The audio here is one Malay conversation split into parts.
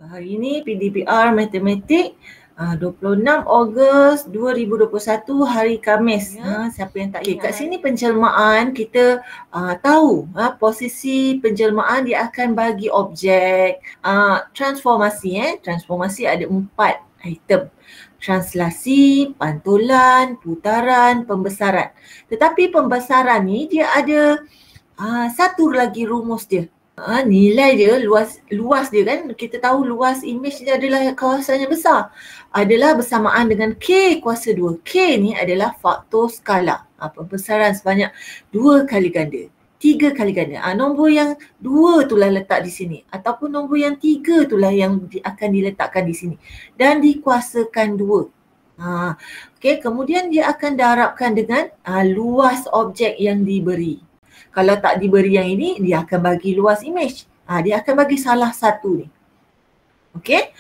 Hari ini PDPR Matematik 26 Ogos 2021 hari Khamis. Siapa yang tak ingat? Kat sini penjelmaan kita tahu posisi penjelmaan dia akan bagi objek. Transformasi transformasi ada 4 item. Translasi, pantulan, putaran, pembesaran. Tetapi pembesaran ni dia ada satu lagi rumus dia. Nilai dia, luas dia kan, kita tahu luas imej dia adalah kawasan yang besar, adalah bersamaan dengan K kuasa 2. K ni adalah faktor skala. Pembesaran sebanyak 2 kali ganda, 3 kali ganda. Nombor yang 2 itulah letak di sini, ataupun nombor yang 3 itulah yang akan diletakkan di sini dan dikuasakan 2. Okey, kemudian dia akan darabkan dengan luas objek yang diberi. Kalau tak diberi yang ini, dia akan bagi luas imej. Dia akan bagi salah satu ni. Okey?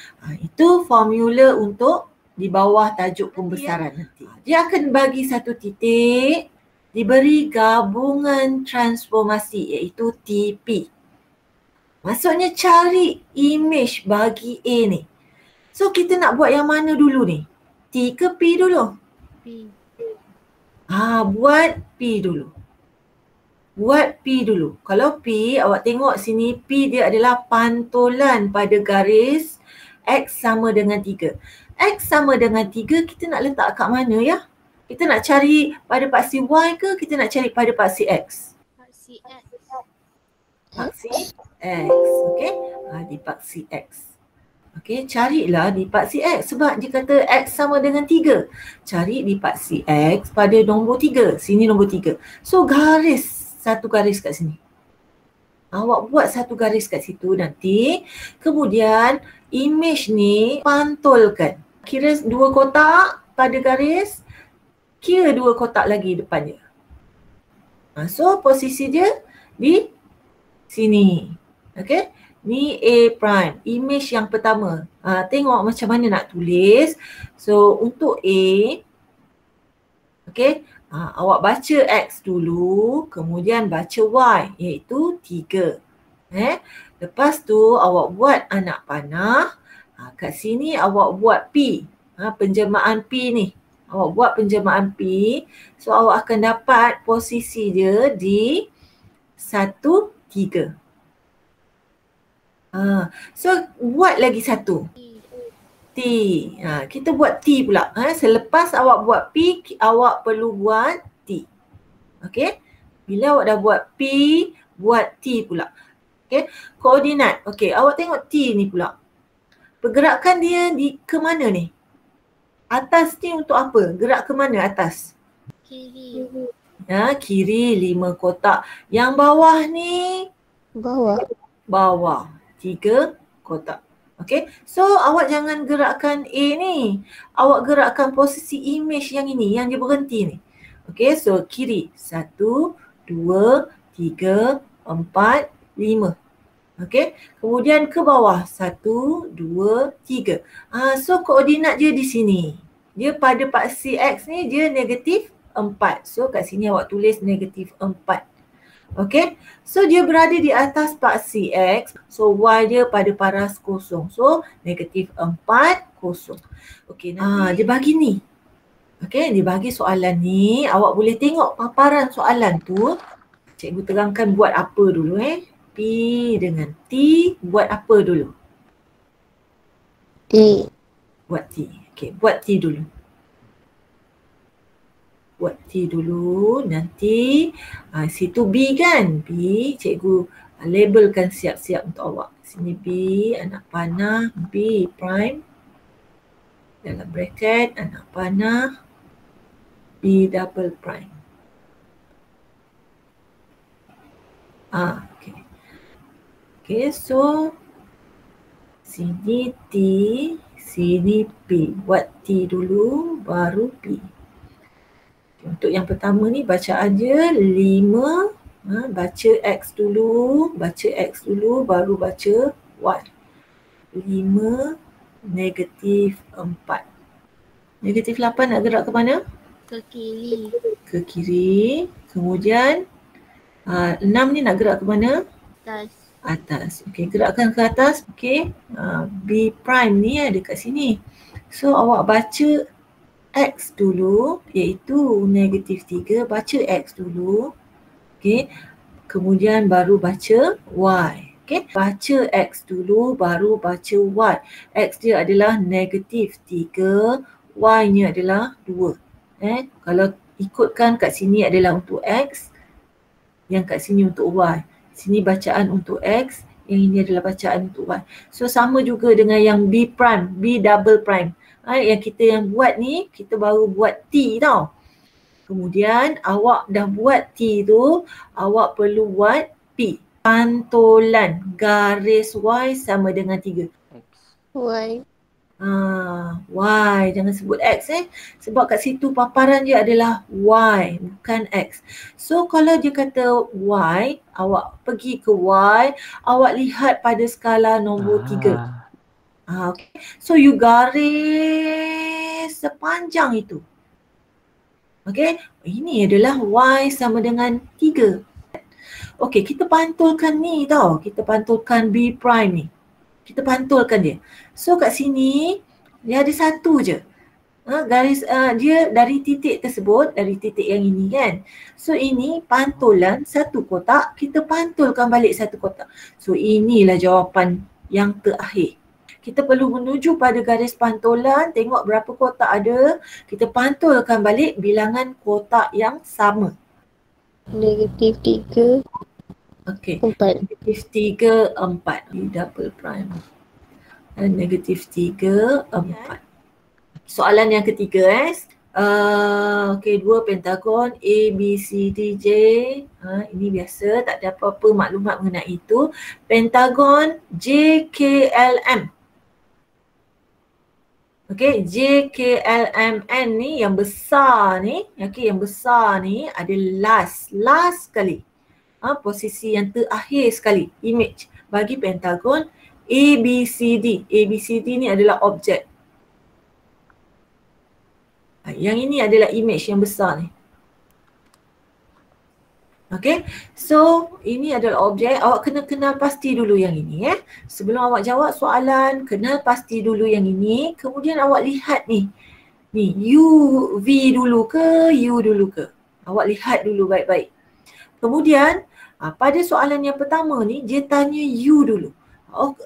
Itu formula untuk di bawah tajuk pembesaran nanti. Dia akan bagi satu titik, diberi gabungan transformasi iaitu TP. Maksudnya cari imej bagi A ni. So kita nak buat yang mana dulu ni? T ke P dulu? P. Buat P dulu. Buat P dulu. Kalau P, awak tengok sini P dia adalah pantulan pada garis X sama dengan 3. X sama dengan 3 kita nak letak kat mana ya? Kita nak cari pada paksi Y ke kita nak cari pada paksi X? Paksi X. Paksi X. Okey. Di paksi X. Okey, carilah di paksi X sebab dia kata X sama dengan 3. Cari di paksi X pada nombor 3. Sini nombor 3. So satu garis kat sini. Awak buat satu garis kat situ nanti. Kemudian imej ni pantulkan. Kira 2 kotak pada garis. Kira 2 kotak lagi depannya. So posisi dia di sini. Okey. Ni A prime. Imej yang pertama. Tengok macam mana nak tulis. So untuk A. Okey. Awak baca X dulu, kemudian baca Y iaitu 3. Lepas tu awak buat anak panah. Kat sini awak buat P. Penjelmaan P ni. Awak buat penjelmaan P. So awak akan dapat posisi dia di 1, 3. So buat lagi satu. T. Kita buat T pula. Selepas awak buat P, awak perlu buat T. Okey. Bila awak dah buat P, buat T pula. Okey. Koordinat. Okey, awak tengok T ni pula. Pergerakan dia ke mana ni? Atas ni untuk apa? Gerak ke mana atas? Kiri. Kiri 5 kotak. Yang bawah ni? Bawah 3 kotak. Okey, so awak jangan gerakkan A ni. Awak gerakkan posisi imej yang ini, yang dia berhenti ni. Okey, so kiri 1, 2, 3, 4, 5. Okey, kemudian ke bawah 1, 2, 3. So koordinat dia di sini. Dia pada paksi X ni dia negatif 4. So kat sini awak tulis negatif 4. Okey, so dia berada di atas paksi X. So Y dia pada paras kosong. So negatif 4, kosong. Okey, dia bagi ni. Okey, dia bagi soalan ni. Awak boleh tengok paparan soalan tu. Cikgu terangkan buat apa dulu P dengan T buat apa dulu? T. Buat T. Okey, buat T dulu. Buat T dulu, nanti situ B kan? B, cikgu labelkan siap-siap untuk awak. Sini B, anak panah, B prime. Dalam bracket, anak panah, B double prime. Okay. Okay, so sini T, sini P. Buat T dulu, baru P. Untuk yang pertama ni bacaan dia 5. Baca X dulu, baru baca Y. 5, negatif 4. Negatif 8 nak gerak ke mana? Ke kiri. Ke kiri. Kemudian 6 ni nak gerak ke mana? Atas. atas. Okey, gerakkan ke atas. Okey, B prime ni ada kat sini. So awak baca X dulu, iaitu negatif 3. Baca X dulu. Okey, kemudian baru baca Y. Okey, baca X dulu baru baca Y. X dia adalah negatif 3, Y-nya adalah 2. Kalau ikutkan kat sini adalah untuk X, yang kat sini untuk Y. Sini bacaan untuk X, yang ini adalah bacaan untuk Y. So sama juga dengan yang B prime, B double prime. Yang kita yang buat ni, kita baru buat T tau. Kemudian awak dah buat T tu, awak perlu buat P. Pantulan garis Y sama dengan 3. Y. Y, jangan sebut X sebab kat situ paparan dia adalah Y, bukan X. So kalau dia kata Y, awak pergi ke Y, awak lihat pada skala nombor 3. Okay. So you garis sepanjang itu. Okay, ini adalah Y sama dengan 3. Okay, kita pantulkan ni tau, kita pantulkan B prime ni. Kita pantulkan dia. So kat sini dia ada satu je. Garis dia dari titik tersebut, dari titik yang ini kan. So ini pantulan satu kotak, kita pantulkan balik satu kotak. So inilah jawapan yang terakhir. Kita perlu menuju pada garis pantulan, tengok berapa kotak ada, kita pantulkan balik bilangan kotak yang sama. Negatif 3. Okey. 4. Negatif 3, 4. Double prime. Dan negatif 3, 4. Soalan yang ketiga okey, 2 pentagon A, B, C, D, J. Ini biasa, tak ada apa-apa maklumat mengenai itu. Pentagon JKLM. Okey, JKLMN ni yang besar ni, okey, yang besar ni ada last sekali. Posisi yang terakhir sekali, image bagi pentagon ABCD. ABCD ni adalah objek. Yang ini adalah image yang besar ni. Okay, so ini adalah objek. Awak kena kenal pasti dulu yang ini Sebelum awak jawab soalan, kenal pasti dulu yang ini. Kemudian awak lihat ni. Ni U, V dulu ke, U dulu ke. Awak lihat dulu baik-baik. Kemudian pada soalan yang pertama ni, dia tanya U dulu.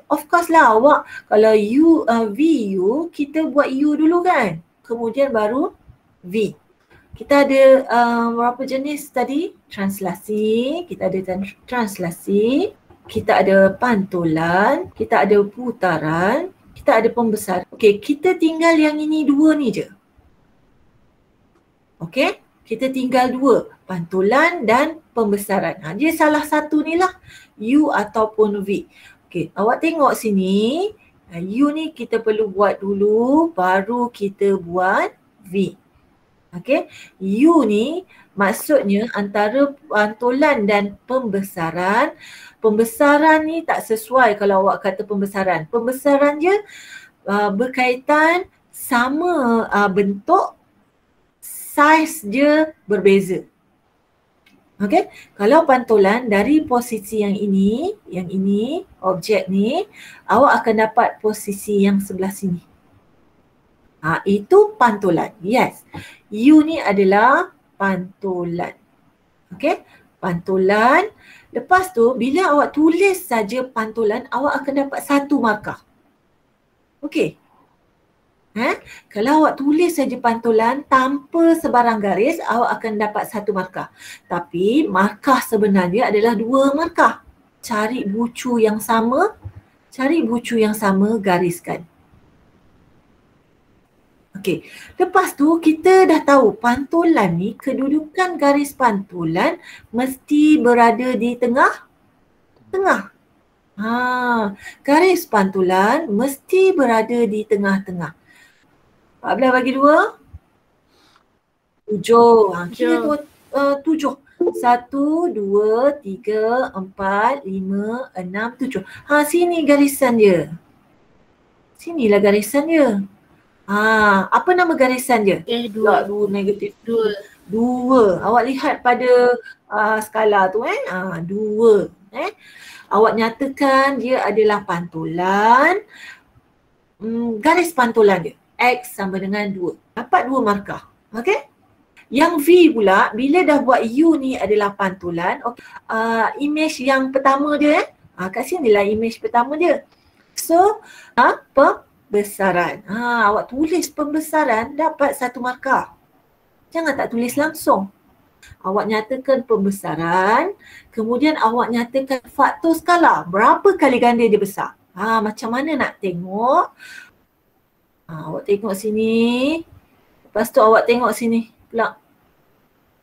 Of course lah awak, kalau U, VU, kita buat U dulu kan. Kemudian baru V. Kita ada berapa jenis tadi? Translasi, kita ada translasi, kita ada pantulan, kita ada putaran, kita ada pembesaran. Okey, kita tinggal yang ini dua ni je. Okey, kita tinggal dua, pantulan dan pembesaran. Dia salah satu ni lah, U ataupun V. Okey, awak tengok sini, U ni kita perlu buat dulu, baru kita buat V. Okey, U ni maksudnya antara pantulan dan pembesaran. Pembesaran ni tak sesuai kalau awak kata pembesaran. Pembesaran dia berkaitan sama bentuk, saiz dia berbeza. Okey, kalau pantulan dari posisi yang ini, objek ni, awak akan dapat posisi yang sebelah sini. Itu pantulan. Yes. U ni adalah pantulan. Okey? Pantulan. Lepas tu, bila awak tulis saja pantulan, awak akan dapat satu markah. Okey? Kalau awak tulis saja pantulan tanpa sebarang garis, awak akan dapat satu markah. Tapi, markah sebenarnya adalah dua markah. Cari bucu yang sama, gariskan. Okey, lepas tu kita dah tahu pantulan ni, kedudukan garis pantulan mesti berada di tengah. Garis pantulan mesti berada di tengah-tengah. 14 bagi 2? 7. Kita tu 7. 1, 2, 3, 4, 5, 6, 7. Sini garisan dia. Sinilah garisan dia. Apa nama garisan dia? 2. Negatif 2. Awak lihat pada skala tu 2. awak nyatakan dia adalah pantulan, garis pantulan dia X sama dengan 2. Dapat 2 markah. Okey? Yang V pula, bila dah buat U ni adalah pantulan, image yang pertama dia kat sini lah image pertama dia. So, pembesaran. Awak tulis pembesaran dapat 1 markah. Jangan tak tulis langsung. Awak nyatakan pembesaran, kemudian awak nyatakan faktor skala. Berapa kali ganda dia besar? Macam mana nak tengok? Awak tengok sini. Lepas tu awak tengok sini pula.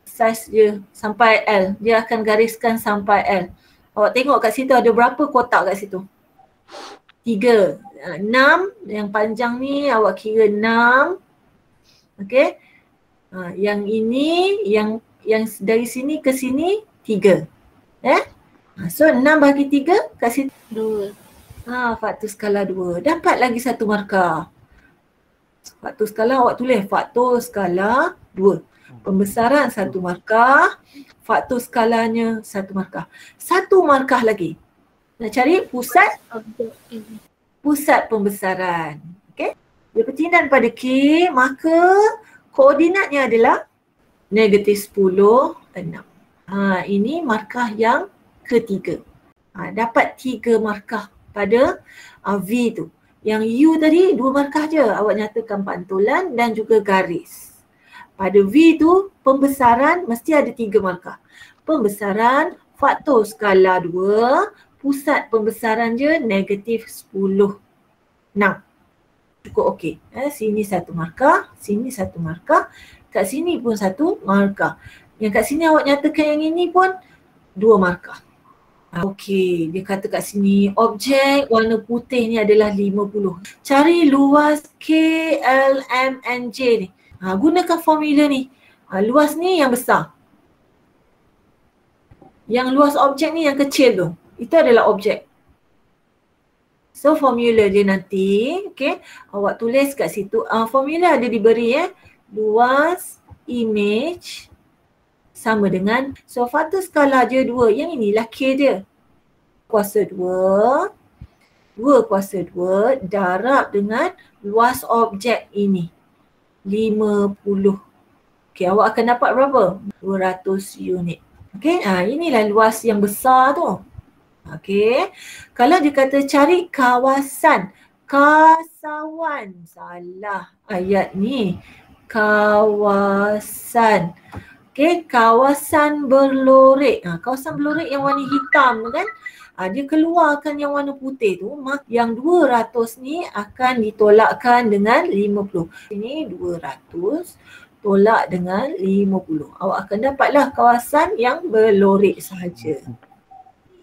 Saiz dia sampai L. Dia akan gariskan sampai L. Awak tengok kat situ ada berapa kotak kat situ? 3. 6. Yang panjang ni awak kira 6. Okey. Yang ini, yang dari sini ke sini 3. So 6 bagi 3 kat situ 2. Faktor skala 2. Dapat lagi 1 markah. Faktor skala awak tulis faktor skala 2. Pembesaran 1 markah. Faktor skalanya 1 markah. 1 markah lagi. Nak cari pusat pembesaran. Okey. Dia bertindan pada K, maka koordinatnya adalah -10, 6. Ini markah yang ketiga. Dapat 3 markah pada V tu. Yang U tadi 2 markah je. Awak nyatakan pantulan dan juga garis. Pada V tu pembesaran mesti ada 3 markah. Pembesaran, faktor skala 2, pusat pembesaran je -10, 6. Cukup okey. Sini 1 markah, sini 1 markah, kat sini pun 1 markah. Yang kat sini awak nyatakan yang ini pun 2 markah. Okey, dia kata kat sini objek warna putih ni adalah 50. Cari luas K, L, M, N, J ni. Gunakan formula ni. Luas ni yang besar. Yang luas objek ni yang kecil tu. Itu adalah objek. So formula dia nanti, okay, awak tulis kat situ. Formula ada diberi luas image sama dengan, so faktor skala je 2. Yang inilah K dia. Kuasa 2. 2 kuasa 2 darab dengan luas objek ini. 50. Okay, awak akan dapat berapa? 200 unit. Okay, inilah luas yang besar tu. Okay, kalau dia kata cari kawasan, kasawan, salah ayat ni. Kawasan. Okay, kawasan berlorek. Kawasan berlorek yang warna hitam tu kan. Dia keluarkan yang warna putih tu. Yang 200 ni akan ditolakkan dengan 50. Ini 200 tolak dengan 50. Awak akan dapatlah kawasan yang berlorek sahaja.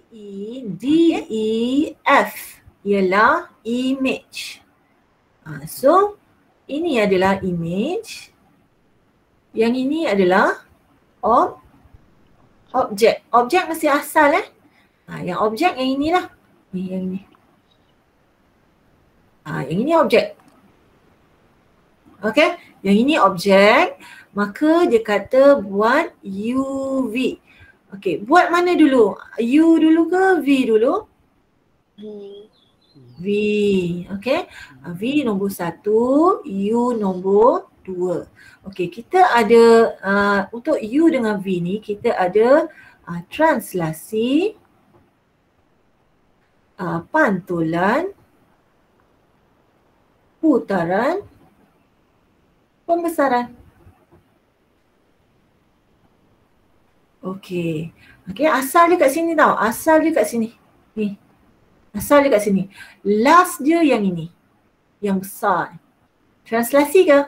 D, E, F ialah image. So, ini adalah image. Yang ini adalah objek. Objek mesti asal yang objek yang inilah. Yang ini. Yang ini objek. Okey, yang ini objek. Maka dia kata buat UV. Okey, buat mana dulu? U dulu ke V dulu? V. Okey. V nombor 1, U nombor 2. Okey, kita ada untuk U dengan V ni kita ada translasi, pantulan, putaran, pembesaran. Okey. Okey, asal dia kat sini tau. Asal dia kat sini. Ni. Asal dia kat sini. Last dia yang ini. Yang besar. Translasi ke?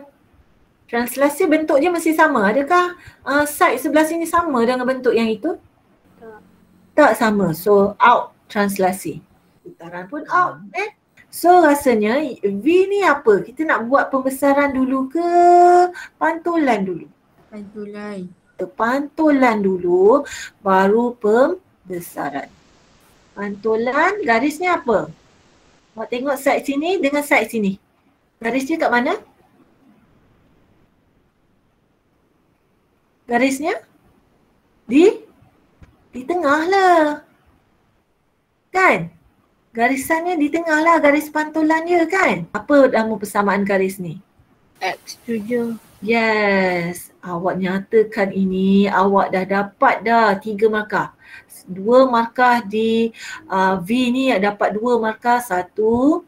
Translasi bentuk dia mesti sama. Adakah side sebelah sini sama dengan bentuk yang itu? Tak sama. So, out translasi. Putaran pun out. So, rasanya V ni apa? Kita nak buat pembesaran dulu ke pantulan dulu? Pantulan dulu, baru pembesaran. Pantulan, garisnya apa? Awak tengok side sini dengan side sini. Garisnya kat mana? Garisnya? Di tengah lah. kan? Garisannya di tengah lah, garis pantulan dia kan? Apa nama persamaan garis ni? X 7. Yes, awak nyatakan ini, awak dah dapat dah 3 markah. 2 markah di V ni dapat 2 markah, 1, 2,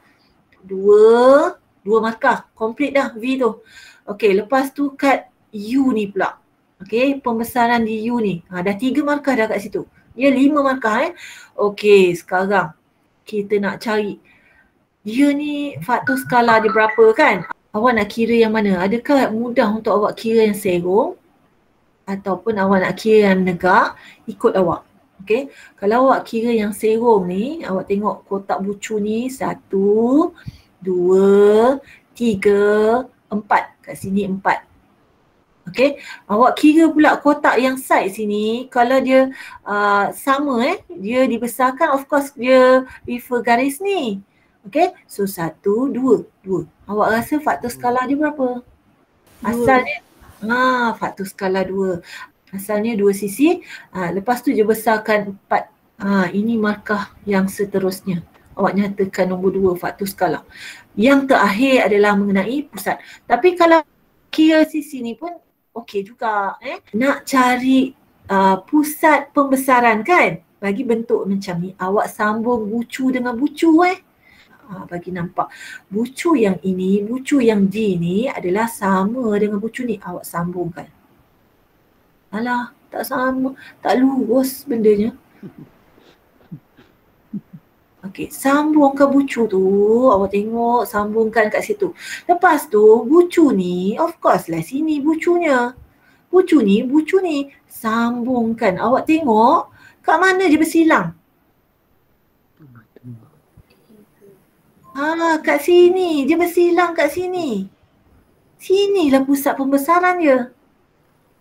2 markah. Complete dah V tu. Okey, lepas tu kat U ni pula. Okey, pembesaran di U ni. Dah 3 markah dah kat situ. Dia 5 markah Okey, sekarang kita nak cari dia ni faktor skala dia berapa kan? Awak nak kira yang mana? Adakah mudah untuk awak kira yang serong ataupun awak nak kira yang menegak? Ikut awak. Okey, kalau awak kira yang serong ni, awak tengok kotak bucu ni 1, 2, 3, 4. Kat sini 4. Okey, awak kira pula kotak yang side sini, kalau dia sama dia dibesarkan, of course dia refer garis ni. Okey, so 1, 2, 2. Awak rasa faktor skala dia berapa? Asalnya faktor skala 2. Asalnya 2 sisi, lepas tu dia besarkan 4. Ini markah yang seterusnya. Awak nyatakan nombor 2 faktor skala. Yang terakhir adalah mengenai pusat. Tapi kalau kira sisi ni pun okey juga. Nak cari pusat pembesaran kan? Bagi bentuk macam ni, awak sambung bucu dengan bucu bagi nampak. Bucu yang ini, bucu yang D ni adalah sama dengan bucu ni. Awak sambungkan. Alah, tak sama. Tak lurus bendanya. Okey, sambungkan bucu tu. Awak tengok, sambungkan kat situ. Lepas tu, bucu ni, of course lah sini bucunya. Bucu ni. Sambungkan. Awak tengok, kat mana dia bersilang? Kat sini. Dia bersilang kat sini. Sinilah pusat pembesaran dia.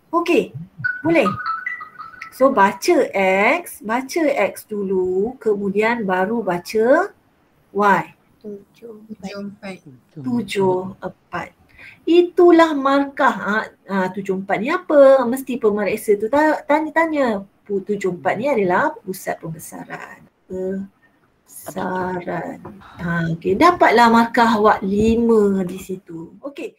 Okey, boleh? So baca X dulu, kemudian baru baca Y. 7, 4. 7, 4. Itulah markah 7, 4 ni apa? Mesti pemeriksa tu tanya-tanya. 7, 4 ni adalah pusat pembesaran. Okey, dapatlah markah awak 5 di situ. Okey.